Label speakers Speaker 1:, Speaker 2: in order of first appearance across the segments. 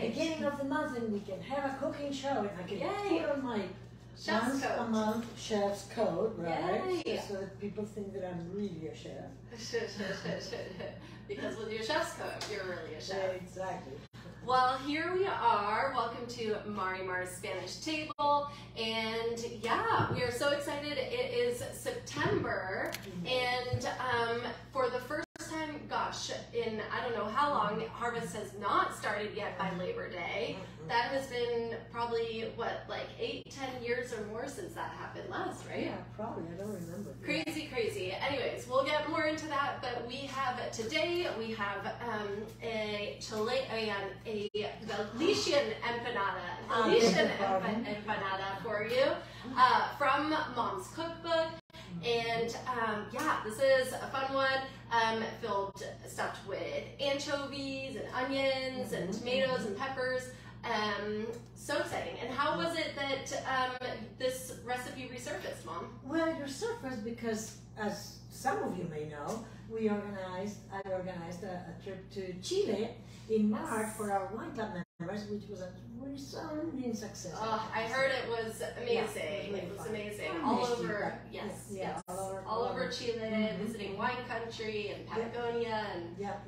Speaker 1: beginning of the month, and we can have a cooking show, and I can put on my
Speaker 2: chef's coat.
Speaker 1: A month chef's coat, right?
Speaker 2: Yay.
Speaker 1: So that people think that I'm really a chef.
Speaker 2: Because with your chef's coat, you're really a chef.
Speaker 1: Yeah, exactly.
Speaker 2: Well, here we are. Welcome to Marimar's Spanish Table. And yeah, we are so excited. It is September. And for the first time, gosh, in I don't know how long, harvest has not started yet by Labor Day. That has been probably, what, like 8-10 years or more since that happened last, right?
Speaker 1: Yeah, probably. I don't remember.
Speaker 2: Crazy, crazy. Anyways, we'll get more into that, but we have today, we have a Galician empanada for you from Mom's Cookbook. And yeah, this is a fun one, stuffed with anchovies and onions and tomatoes and peppers. So exciting. And how was it that this recipe resurfaced, Mom?
Speaker 1: Well, it resurfaced because, as some of you may know, I organized a trip to Chile in March for our wine club members, which was a resounding success.
Speaker 2: Oh, I heard it was amazing. It was amazing. All over, yes. All over Chile, visiting wine country and Patagonia, and what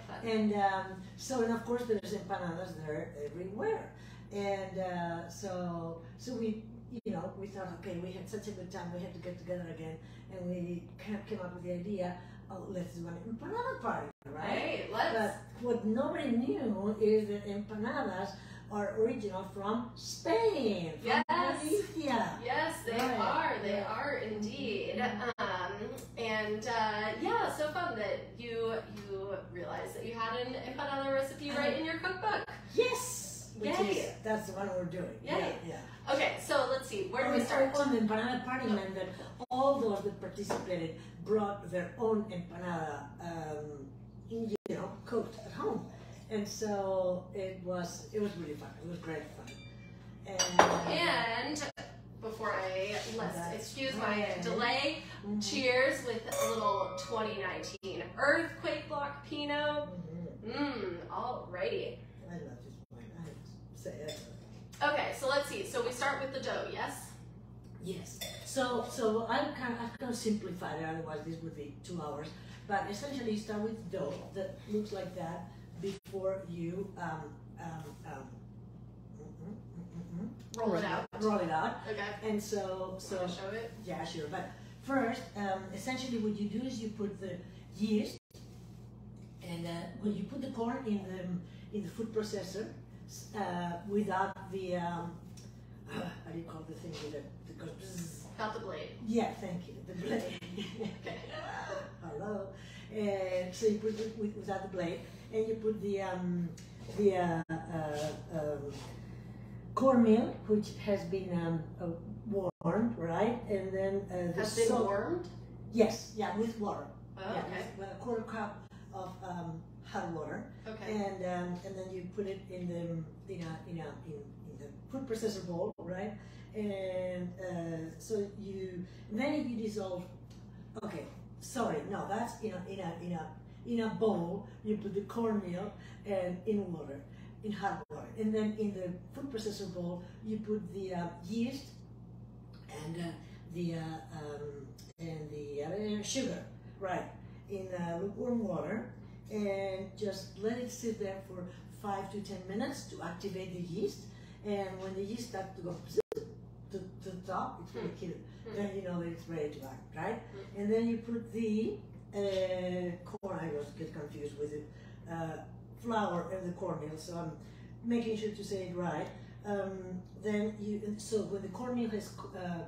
Speaker 2: fun.
Speaker 1: And and of course there's empanadas there everywhere, and so we thought, okay, we had such a good time, we had to get together again, and we came up with the idea, oh, let's do an empanada party, right?
Speaker 2: Hey, let's.
Speaker 1: But what nobody knew is that empanadas are original from Spain, from Galicia.
Speaker 2: Yes, they are. They are indeed. Yeah, so fun that you realized that you had an empanada recipe right in your cookbook.
Speaker 1: Yes. That's the one we're doing.
Speaker 2: Yay. Yeah. Okay, so let's see. Where do we start?
Speaker 1: On the empanada party meant that all those that participated brought their own empanada, cooked at home. And so it was really fun. It was great fun.
Speaker 2: And before excuse my delay, cheers with a little 2019 Earthquake Block Pinot. Alrighty.
Speaker 1: I love this wine. I have to say it.
Speaker 2: Okay, so let's see. So we start with the dough, yes?
Speaker 1: Yes. So I'm kind of simplified it, otherwise this would be 2 hours. But essentially you start with dough that looks like that before you
Speaker 2: roll it out.
Speaker 1: Roll it out.
Speaker 2: Okay.
Speaker 1: And so
Speaker 2: wanna show it?
Speaker 1: Yeah, sure. But first, essentially what you do is you put the yeast, and when you put the corn in the food processor, without the how do you call the thing with it?
Speaker 2: Without the blade.
Speaker 1: Yeah, thank you. The blade.
Speaker 2: Okay.
Speaker 1: Hello. And so you put it without the blade, and you put the cornmeal, which has been warmed, right? And then the
Speaker 2: has been warmed.
Speaker 1: Yes, yeah, with water.
Speaker 2: Oh,
Speaker 1: yeah,
Speaker 2: okay.
Speaker 1: With a quarter cup of hot water.
Speaker 2: Okay.
Speaker 1: And then you put it in the food processor bowl, right? And so then you dissolve. Okay, sorry, no, that's in a bowl. You put the cornmeal and in water, in hot water, and then in the food processor bowl you put the yeast and the sugar, right, in lukewarm water, and just let it sit there for 5 to 10 minutes to activate the yeast. And when the yeast starts to go to the top, it's really cute. Then you know that it's ready to act, right? And then you put the corn. I always get confused with it. Flour and the cornmeal, so I'm making sure to say it right. So when the cornmeal has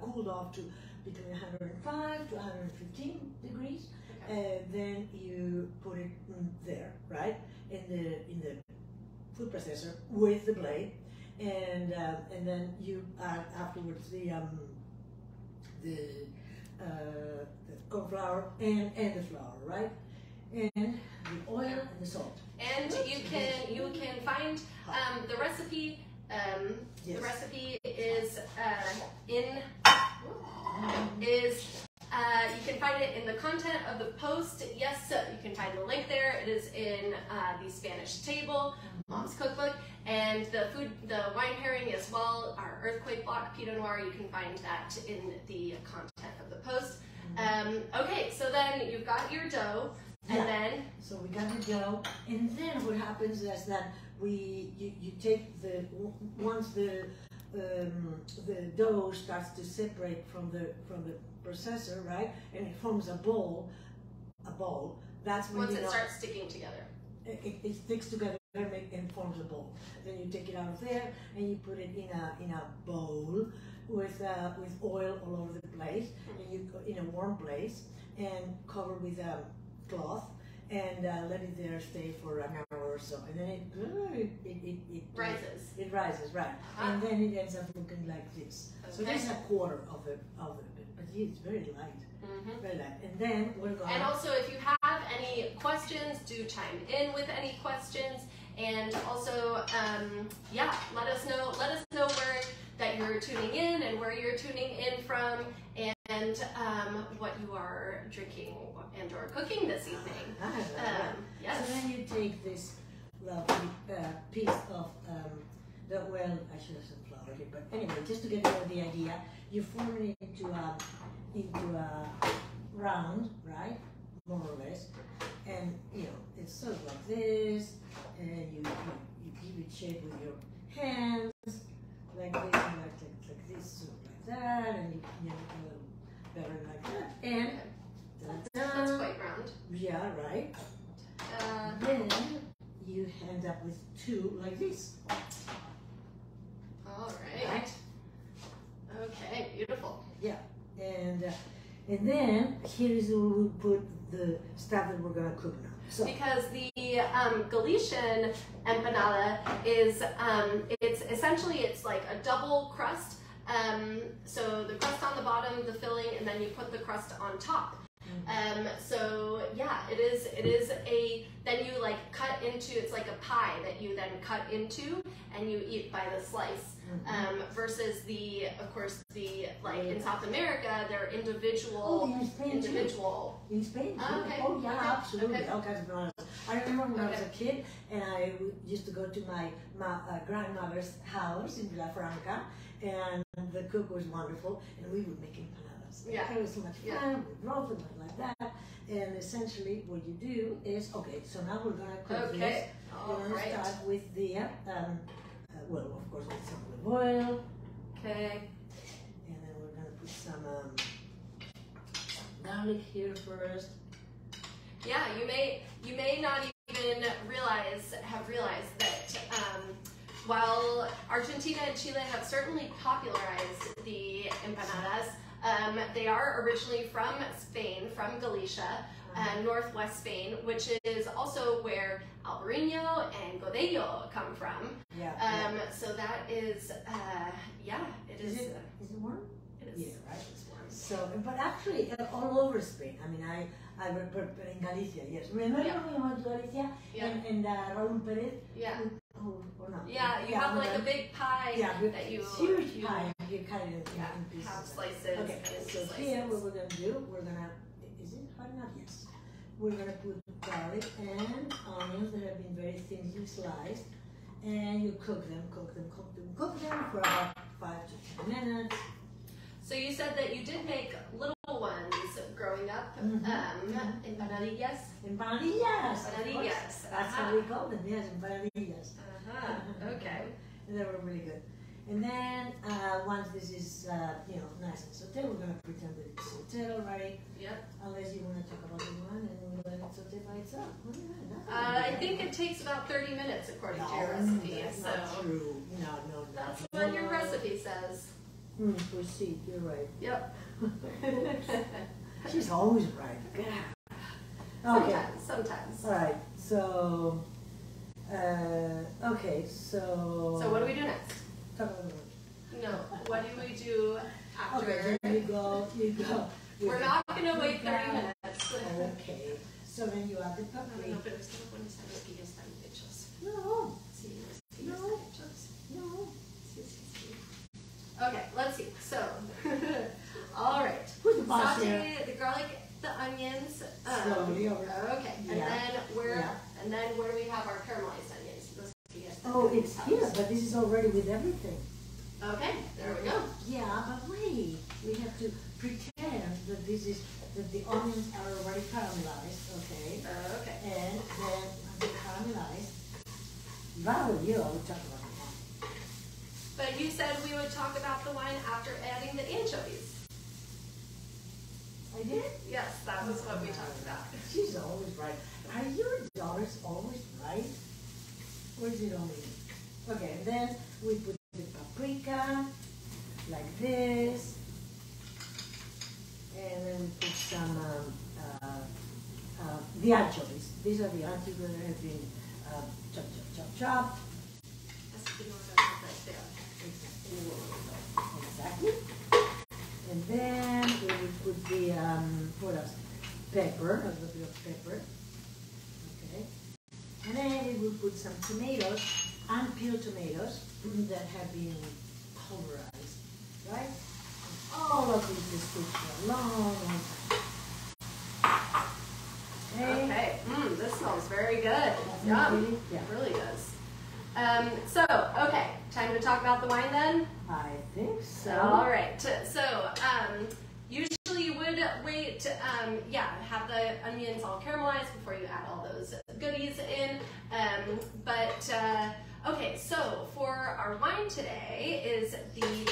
Speaker 1: cooled off to between 105 to 115 degrees, then you put it there, right, in the food processor with the blade, and then you add afterwards the corn flour and the flour, right, and the oil and the salt. And
Speaker 2: you can find the recipe.
Speaker 1: Yes.
Speaker 2: The recipe is You can find it in the content of the post. Yes, so you can find the link there. It is in the Spanish table, Mom's Cookbook, and the wine pairing as well, our Earthquake Block Pinot Noir. You can find that in the content of the post. Okay, so then you've got your dough, and then
Speaker 1: so we got the dough, and then what happens is that you take once the dough starts to separate from the processor, right, and it forms a ball. That's when
Speaker 2: once it starts sticking together.
Speaker 1: It sticks together and forms a ball. Then you take it out of there and you put it in a bowl with oil all over the place, and you in a warm place and cover with a cloth and let it there stay for an hour or so, and then it
Speaker 2: rises.
Speaker 1: It rises, right? And then it ends up looking like this. Okay. So this is a quarter of it, but it's very light. Very light. And then we're going.
Speaker 2: And also, if you have any questions, do chime in with any questions, and also, yeah, let us know where that you're tuning in and where you're tuning in from, and what you are drinking and or cooking this evening. Yes.
Speaker 1: So then you take this lovely piece of I should have some flour here, but anyway, just to get the idea, you form it into a round, right, more or less, and it's sort of like this, and you give it shape with your hands, like this, and like this, sort of like that, and you a little better like that, and
Speaker 2: that's quite round.
Speaker 1: Yeah, right. Then you end up with two like this.
Speaker 2: All right. Okay, beautiful.
Speaker 1: Yeah, and then here is where we put the stuff that we're gonna cook now. So
Speaker 2: because the Galician empanada is it's essentially like a double crust. So the crust on the bottom, the filling, and then you put the crust on top. So yeah, it is then you like cut into, it's like a pie that you then cut into and you eat by the slice. Versus of course like in South America, they're individual.
Speaker 1: In Spain
Speaker 2: individual.
Speaker 1: Too. In Spain too.
Speaker 2: Okay.
Speaker 1: Oh yeah,
Speaker 2: okay.
Speaker 1: absolutely.
Speaker 2: Okay.
Speaker 1: All kinds of bananas. I remember when I was a kid and I used to go to my grandmother's house in Villafranca, and the cook was wonderful, and we would make empanadas.
Speaker 2: Yeah.
Speaker 1: It was so much fun. We rolled them like that, and essentially what you do is, okay, so now we're gonna cook this. We're gonna start with the well, of course, with some olive oil.
Speaker 2: Okay.
Speaker 1: And then we're gonna put some garlic here first.
Speaker 2: Yeah, you may not even have realized that while Argentina and Chile have certainly popularized the empanadas, they are originally from Spain, from Galicia, northwest Spain, which is also where Albarino and Godello come from. So that is, it is.
Speaker 1: Is it warm?
Speaker 2: It is.
Speaker 1: Yeah, right. It's warm. So, but actually, all over Spain. I mean, I remember in Galicia. Yes. Remember when we went to Galicia and Raúl Pérez?
Speaker 2: Yeah.
Speaker 1: Or not?
Speaker 2: Yeah, you have like a big pie that you
Speaker 1: huge pie. You cut it in pieces.
Speaker 2: Have slices.
Speaker 1: Okay. So here, what we're gonna do? We're gonna. Is it hot enough? Yes. We're gonna put garlic and onions that have been very thinly sliced, and you cook them for about 5 to 10 minutes.
Speaker 2: So you said that you did make little ones growing up, empanadillas.
Speaker 1: Empanadillas.
Speaker 2: Empanadillas.
Speaker 1: That's how we call them. Yes, empanadillas.
Speaker 2: Okay.
Speaker 1: And they were really good. And then once this is nice and sauteed, we're gonna pretend that it's sauteed already.
Speaker 2: Yep.
Speaker 1: Unless you want to talk about the one and we'll let it saute by itself.
Speaker 2: I think it takes about 30 minutes according to your recipe.
Speaker 1: That's
Speaker 2: so
Speaker 1: not true. No.
Speaker 2: That's what your recipe says.
Speaker 1: Proceed. You're right.
Speaker 2: Yep.
Speaker 1: She's always right. Okay.
Speaker 2: Sometimes.
Speaker 1: All right. So. Okay. So.
Speaker 2: So what do we do next?
Speaker 1: Talk about it.
Speaker 2: No. What do we do after?
Speaker 1: Okay. So you go.
Speaker 2: We're not gonna wait 30 minutes.
Speaker 1: Okay. So then you add the paprika.
Speaker 2: No, pero es que no pones a los que ya están hechos.
Speaker 1: No.
Speaker 2: Sí, los que ya están hechos.
Speaker 1: No.
Speaker 2: Sí. Okay, let's see. So, all right.
Speaker 1: Who's the
Speaker 2: saute the garlic, the onions.
Speaker 1: Slowly over.
Speaker 2: Okay, and then where do we have our caramelized onions?
Speaker 1: Oh, it's here, but this is already with everything.
Speaker 2: Okay, there we go.
Speaker 1: Yeah, but wait, we have to pretend that that the onions are already caramelized, okay?
Speaker 2: Okay.
Speaker 1: And then when they're caramelized, that would I would talk about the wine.
Speaker 2: But you said we would talk about the wine after adding the anchovies.
Speaker 1: I did?
Speaker 2: Yes, that was what we talked about.
Speaker 1: She's always right. Are your daughters always right? Or is it only me? Okay, and then we put the paprika, like this. And then we put some, the anchovies. These are the anchovies that have been chopped. Exactly. And then we will put the, what else? Pepper, a little bit of pepper. Okay. And then we will put some tomatoes, unpeeled tomatoes that have been pulverized, right? All of these is cooked for a long time.
Speaker 2: Okay, this smells very good. Yum.
Speaker 1: Yeah.
Speaker 2: It really does. Okay, time to talk about the wine then?
Speaker 1: I think so.
Speaker 2: All right, so usually you would wait, have the onions all caramelized before you add all those goodies in, okay, so for our wine today is the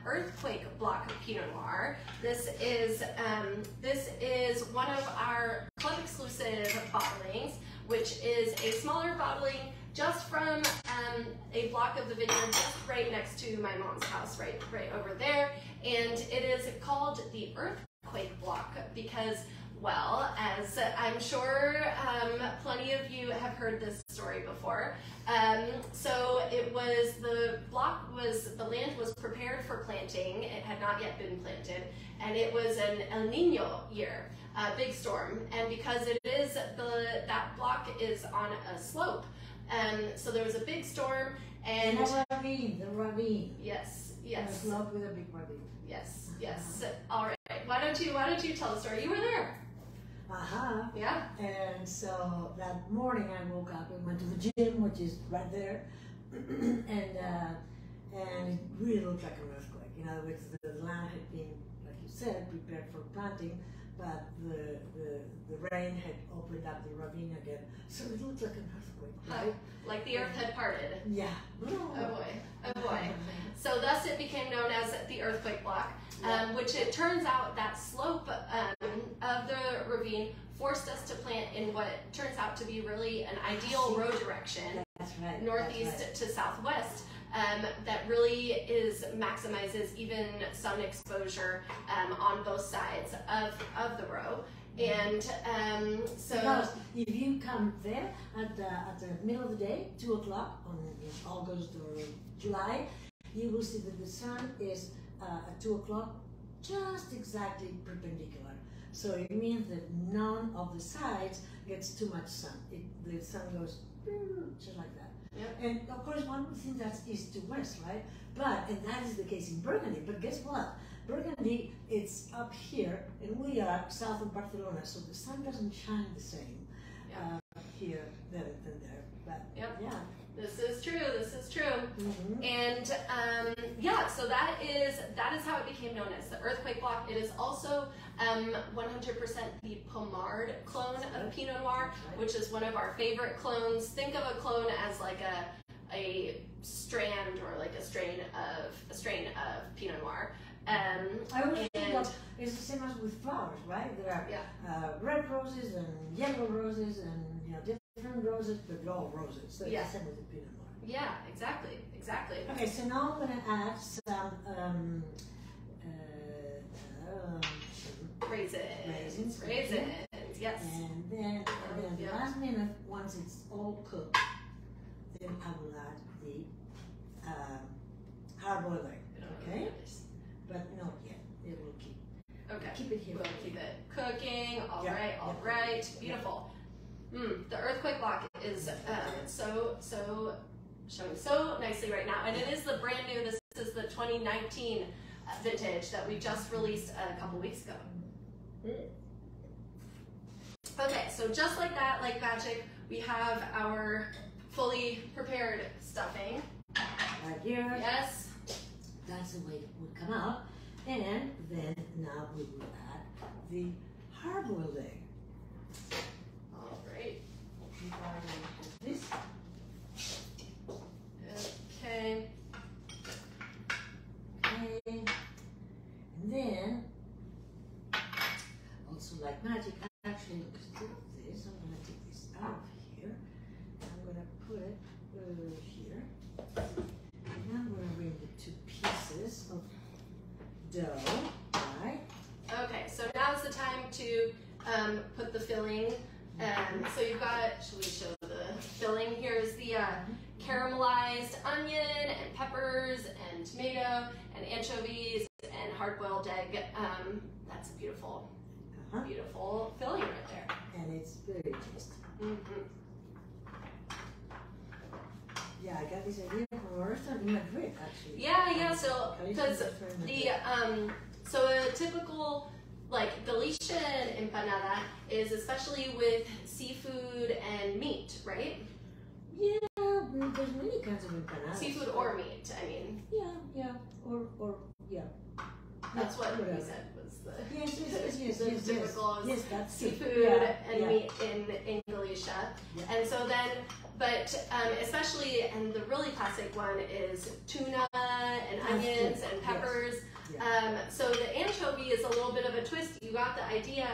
Speaker 2: Earthquake Block Pinot Noir. This is one of our club exclusive bottlings, which is a smaller bottling just from a block of the vineyard just right next to my mom's house, right over there. And it is called the Earthquake Block because, well, as I'm sure plenty of you have heard this story before. So it was, the land was prepared for planting. It had not yet been planted, and it was an El Nino year, a big storm. And because that block is on a slope, so there was a big storm and
Speaker 1: the ravine.
Speaker 2: Yes.
Speaker 1: A slope with a big ravine.
Speaker 2: Yes. All right. Why don't you tell the story? You were there. Yeah. And
Speaker 1: so that morning I woke up and went to the gym, which is right there, and it really looked like an earthquake. In other words, the land had been, like you said, prepared for planting, but the rain had opened up the ravine again, so it looked like an earthquake, right?
Speaker 2: Like the earth had parted.
Speaker 1: Yeah.
Speaker 2: Oh boy. So thus it became known as the Earthquake Block, which it turns out that slope of the ravine forced us to plant in what turns out to be really an ideal road direction.
Speaker 1: That's right.
Speaker 2: Northeast to southwest. That really maximizes even sun exposure on both sides of the row. And so
Speaker 1: because if you come there at the middle of the day, 2 o'clock on August or July, you will see that the sun is at 2 o'clock just exactly perpendicular. So it means that none of the sides gets too much sun. The sun goes just like that.
Speaker 2: Yep.
Speaker 1: And of course, one would think that's east to west, right? And that is the case in Burgundy. But guess what? Burgundy, it's up here, and we are south of Barcelona, so the sun doesn't shine the same here than there. But yeah.
Speaker 2: This is true. Mm-hmm. And so that is how it became known as the Earthquake Block. It is also 100% the Pommard clone of Pinot Noir, which is one of our favorite clones. Think of a clone as like a strand or like a strain of Pinot Noir.
Speaker 1: I always think of it's the same as with flowers, right? There are red roses and yellow roses and different roses, but they're all roses. So it's the same with the Pinot Noir.
Speaker 2: Yeah, exactly.
Speaker 1: Okay, so now I'm going to add some raisins.
Speaker 2: Yes.
Speaker 1: And then the last minute, once it's all cooked, then I will add the hard-boiled egg. Okay. But not yet. It will keep.
Speaker 2: Okay.
Speaker 1: Keep it here.
Speaker 2: We'll keep it cooking. All right. Beautiful. The Earthquake Block is so showing so nicely right now, and it is the brand new. This is the 2019 vintage that we just released a couple weeks ago. Okay, so just like that, like magic, we have our fully prepared stuffing.
Speaker 1: Right here.
Speaker 2: Yes.
Speaker 1: That's the way it would come out. And then now we will add the hard-boiled egg.
Speaker 2: All right.
Speaker 1: This.
Speaker 2: Okay.
Speaker 1: Okay. And then, also like magic, actually, instead of this, I'm going to take this out of here. I'm going to put it here. And now I'm going to bring the 2 pieces of dough, right?
Speaker 2: Okay, so now's the time to put the filling. So you've got, should we show the filling? Here's the caramelized onion and peppers and tomato and anchovies and hard-boiled egg. That's a beautiful, beautiful filling right there.
Speaker 1: And it's very tasty. Yeah, I got this idea from a restaurant in Madrid, actually.
Speaker 2: Yeah. So because so a typical like Galician empanada is especially with seafood and meat, right?
Speaker 1: Yeah, there's many kinds of empanadas.
Speaker 2: Seafood or meat, I mean.
Speaker 1: Yeah, or yeah.
Speaker 2: That's what we said was the
Speaker 1: yes,
Speaker 2: typical
Speaker 1: yes, that's
Speaker 2: seafood and meat in Galicia. Yeah. And so then, but especially, and the really classic one is tuna and onions and peppers. Yes. So the anchovy is a little bit of a twist. You got the idea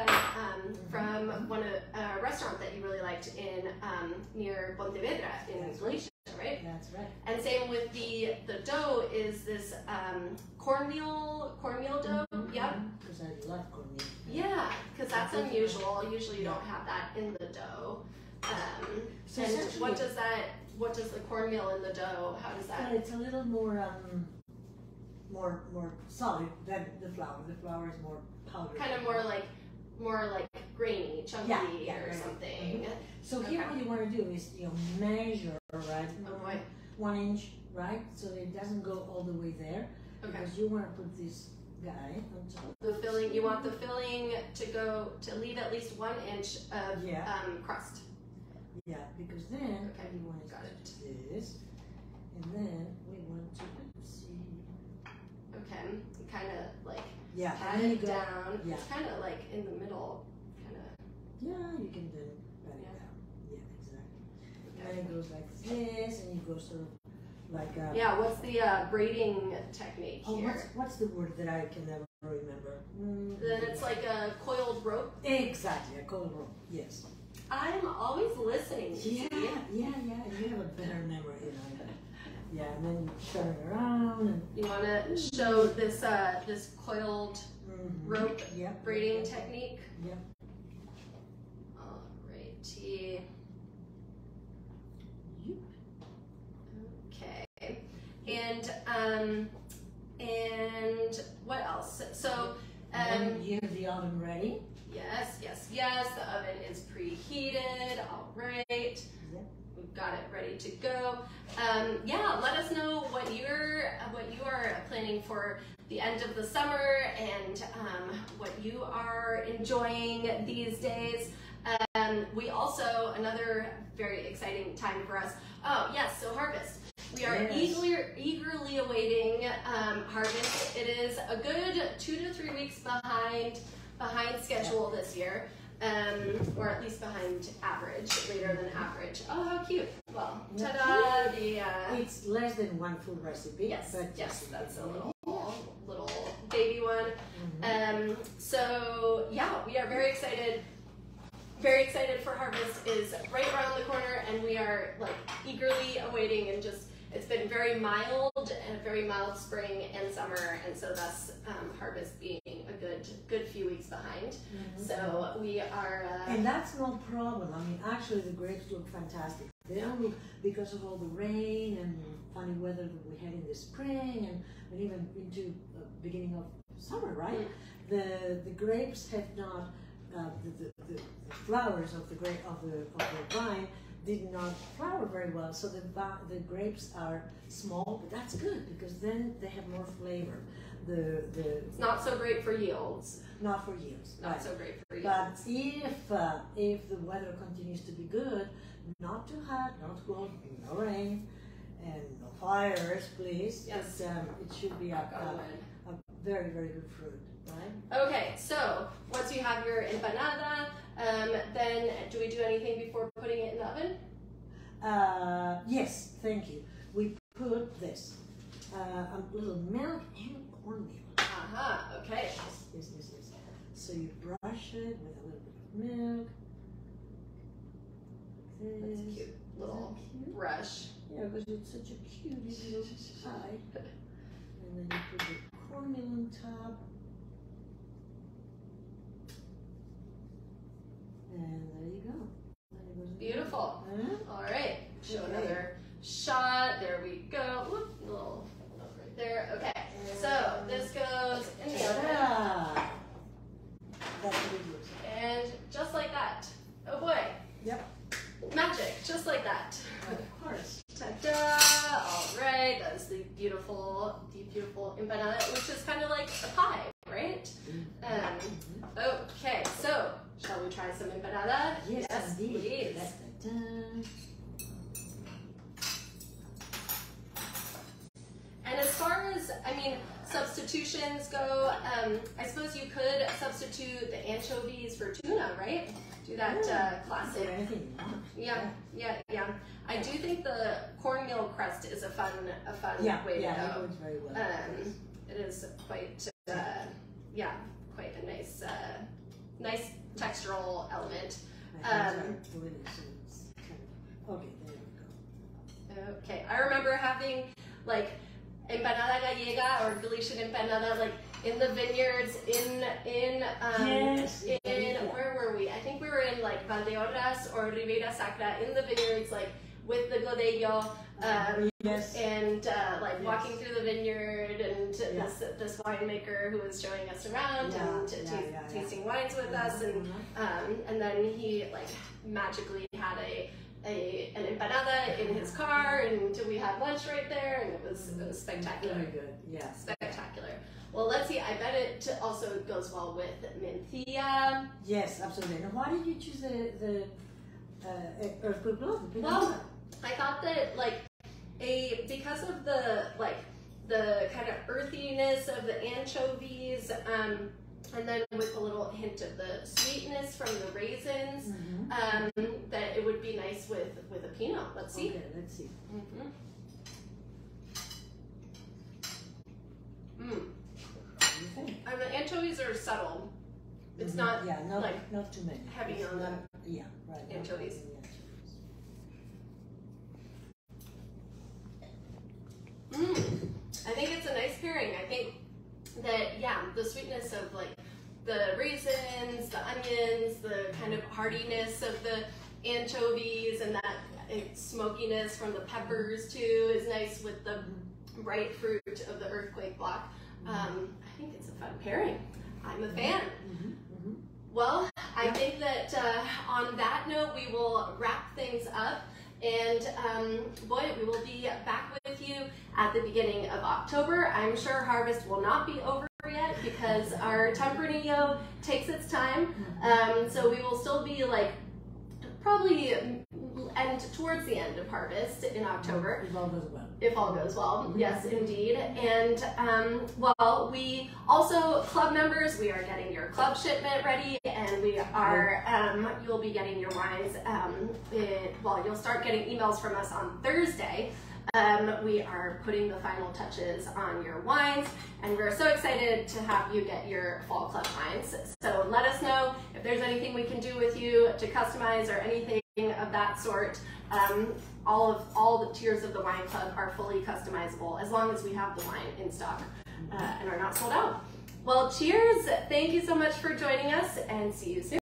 Speaker 2: from a restaurant that you really liked in near Pontevedra in Galicia, right?
Speaker 1: That's right.
Speaker 2: And same with the dough is this cornmeal dough. Yep.
Speaker 1: Because I love cornmeal.
Speaker 2: Yeah, because that's unusual. Usually you don't have that in the dough.
Speaker 1: So
Speaker 2: and what does the cornmeal in the dough? How does that?
Speaker 1: Well, it's a little more more solid than the flour. The flour is more powdery.
Speaker 2: Kind of more like grainy, chunky, or something.
Speaker 1: So here, what you want to do is measure, right?
Speaker 2: Oh boy.
Speaker 1: 1 inch, right? So that it doesn't go all the way there.
Speaker 2: Okay.
Speaker 1: Because you want to put this guy on top.
Speaker 2: The filling. You want the filling to leave at least 1 inch of crust.
Speaker 1: Yeah, because then we want to do this, and then we want to see.
Speaker 2: Okay, kind of like
Speaker 1: pat
Speaker 2: it down.
Speaker 1: Yeah.
Speaker 2: It's kind of like in the middle, kind of.
Speaker 1: Yeah, you can then pat it down. Yeah, exactly. Okay. And it goes like this, and you go sort of like.
Speaker 2: Yeah, what's the braiding technique here?
Speaker 1: What's the word that I can never remember?
Speaker 2: Then it's like a coiled rope.
Speaker 1: Exactly, a coiled rope. Yes.
Speaker 2: I'm always listening.
Speaker 1: Yeah. You have a better memory, Yeah, and then you turn it around. And
Speaker 2: you want to show this this coiled rope braiding technique?
Speaker 1: Yep.
Speaker 2: Alrighty. Okay. And what else? So
Speaker 1: you have the oven ready.
Speaker 2: Yes. The oven is preheated. All right. We've got it ready to go. Let us know what you are planning for the end of the summer and what you are enjoying these days. We also, another very exciting time for us. Oh yes, so harvest. We are eagerly awaiting harvest. It is a good 2 to 3 weeks behind schedule this year, or at least behind average, later than average. Oh, how cute! Well, ta-da!
Speaker 1: It's less than 1 full recipe.
Speaker 2: Yes, that's a little baby one. So yeah, we are very excited. Very excited for harvest is right around the corner, and we are like eagerly awaiting and just. It's been very mild and a very mild spring and summer, and so thus harvest being a good few weeks behind. So we are.
Speaker 1: And that's no problem. I mean, actually, the grapes look fantastic. They don't look because of all the rain and funny weather that we had in the spring and even into the beginning of summer, right? The grapes have not the flowers of the vine. did not flower very well, so the grapes are small, but that's good because then they have more flavor.
Speaker 2: It's not so great for yields.
Speaker 1: Not for yields.
Speaker 2: Not
Speaker 1: right.
Speaker 2: so great for yields.
Speaker 1: But if the weather continues to be good, not too hot, not cold, no rain, and no fires, please.
Speaker 2: Yes.
Speaker 1: It should be a very, very good fruit, right?
Speaker 2: Okay, so once you have your empanada, then do we do anything before putting it in the oven?
Speaker 1: Yes, thank you. We put this, a little milk and cornmeal.
Speaker 2: Okay.
Speaker 1: Yes. So you brush it with a little bit of milk.
Speaker 2: That's a cute little brush.
Speaker 1: Yeah, because it's such a cute little pie. And then you put the cornmeal on top. And there you go.
Speaker 2: Beautiful. All right. Show another shot. There we go. Whoop, a little right there. Okay. So this goes in the oven.
Speaker 1: That's what it looks like.
Speaker 2: And just like that. Oh boy.
Speaker 1: Yep.
Speaker 2: Magic. Just like that.
Speaker 1: Of course.
Speaker 2: Ta-da! All right. That's the beautiful empanada, which is kind of like a pie, right? Okay. So shall we try some empanada?
Speaker 1: Yes,
Speaker 2: please. And as far as, substitutions go, I suppose you could substitute the anchovies for tuna, right? Do that classic. Yeah. I do think the cornmeal crust is a fun way to go.
Speaker 1: Yeah, it works very well.
Speaker 2: It is quite, quite a nice textural element.
Speaker 1: Okay, there we go.
Speaker 2: Okay, I remember having like empanada gallega or Galician empanada like in the vineyards in where were we? I think we were in like Valdeorras or Ribera Sacra in the vineyards, like with the godello, and walking through the vineyard, and this winemaker who was showing us around and tasting wines with us, and then he like magically had an empanada in his car, and we had lunch right there, and it was spectacular.
Speaker 1: Very good, yeah.
Speaker 2: Spectacular. Well, let's see. I bet it also goes well with mentilla.
Speaker 1: Yes, absolutely. Now, why did you choose the Earthquake Block Pinot?
Speaker 2: Well, I thought that because of the kind of earthiness of the anchovies, and then with a little hint of the sweetness from the raisins, that it would be nice with a Pinot. Let's see.
Speaker 1: Okay, let's see.
Speaker 2: And the anchovies are subtle. It's not
Speaker 1: not too many.
Speaker 2: Heavy on the anchovies. I think it's a nice pairing. I think that the sweetness of like the raisins, the onions, the kind of heartiness of the anchovies, and that smokiness from the peppers too is nice with the bright fruit of the Earthquake Block. I think it's a fun pairing. I'm a fan. Well, I think that on that note, we will wrap things up. And we will be back with you at the beginning of October. I'm sure harvest will not be over yet because our Tempranillo takes its time. So we will still be like probably towards the end of harvest in October.
Speaker 1: If all goes well.
Speaker 2: If all goes well, yes, indeed. And we also, club members, we are getting your club shipment ready, and we are, you'll be getting your wines, you'll start getting emails from us on Thursday. We are putting the final touches on your wines, and we're so excited to have you get your fall club wines. So let us know if there's anything we can do with you to customize or anything of that sort. All the tiers of the wine club are fully customizable as long as we have the wine in stock and are not sold out. Well, cheers! Thank you so much for joining us, and see you soon.